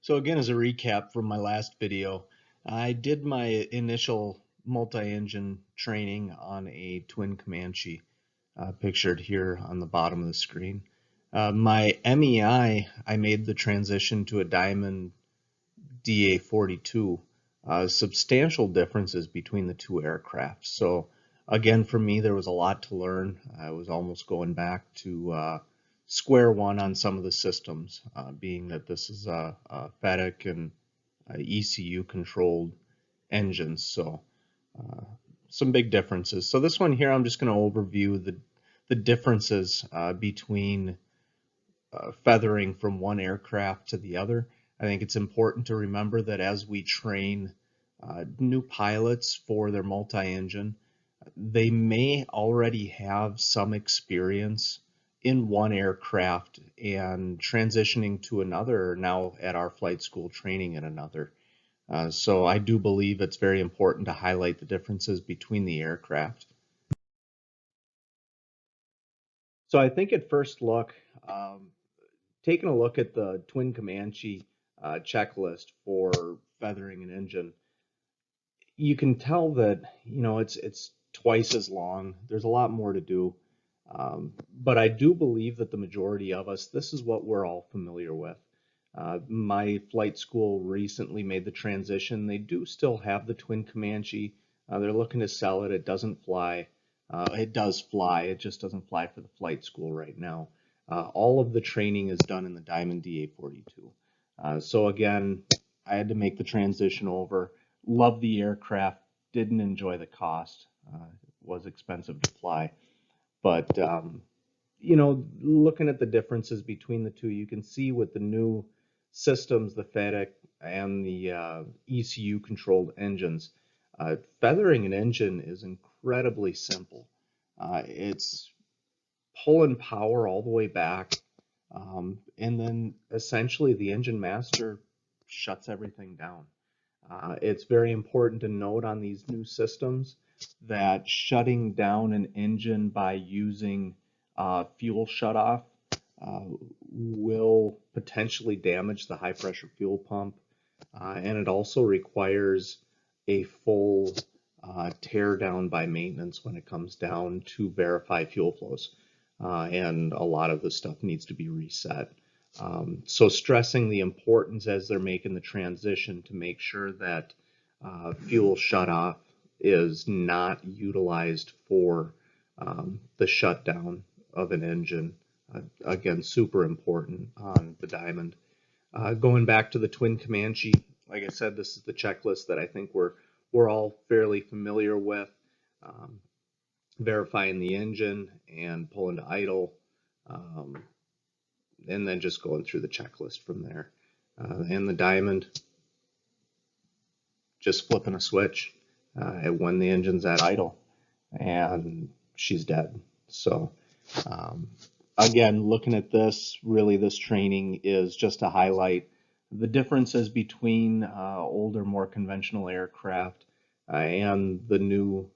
So again, as a recap from my last video, I did my initial multi-engine training on a twin Comanche, pictured here on the bottom of the screen. My MEI, I made the transition to a Diamond DA-42. Substantial differences between the two aircraft. So again, for me, there was a lot to learn. I was almost going back to square one on some of the systems, being that this is a FADEC and ECU controlled engines. So some big differences. So this one here, I'm just going to overview the differences between feathering from one aircraft to the other. I think it's important to remember that as we train new pilots for their multi-engine, they may already have some experience in one aircraft and transitioning to another, or now at our flight school training in another. So I do believe it's very important to highlight the differences between the aircraft. So I think at first look, taking a look at the Twin Comanche checklist for feathering an engine, you can tell that it's twice as long. There's a lot more to do, but I do believe that the majority of us, this is what we're all familiar with. My flight school recently made the transition. They do still have the Twin Comanche. They're looking to sell it. It doesn't fly. It does fly. It just doesn't fly for the flight school right now. All of the training is done in the Diamond DA-42. So again, I had to make the transition over. Love the aircraft. Didn't enjoy the cost. It was expensive to fly. But looking at the differences between the two, you can see with the new systems, the FADEC and the ECU controlled engines, feathering an engine is incredibly simple. It's pulling power all the way back, and then essentially the engine master shuts everything down. It's very important to note on these new systems that shutting down an engine by using fuel shutoff will potentially damage the high pressure fuel pump, and it also requires a full tear down by maintenance when it comes down to verify fuel flows, and a lot of the stuff needs to be reset. So stressing the importance as they're making the transition to make sure that fuel shutoff is not utilized for the shutdown of an engine. Again, super important on the Diamond. Going back to the Twin Comanche, like I said, this is the checklist that I think we're all fairly familiar with. Verifying the engine and pulling to idle, and then just going through the checklist from there. And the Diamond, just flipping a switch when the engine's at idle, and she's dead. So again, looking at this, really this training is just to highlight the differences between older, more conventional aircraft and the new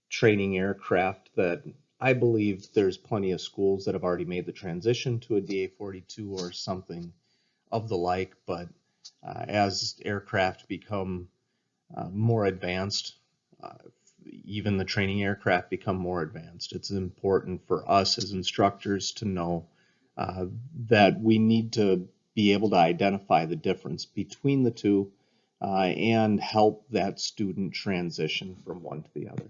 training aircraft that I believe there's plenty of schools that have already made the transition to a DA-42 or something of the like, but as aircraft become more advanced, even the training aircraft become more advanced, it's important for us as instructors to know that we need to be able to identify the difference between the two and help that student transition from one to the other.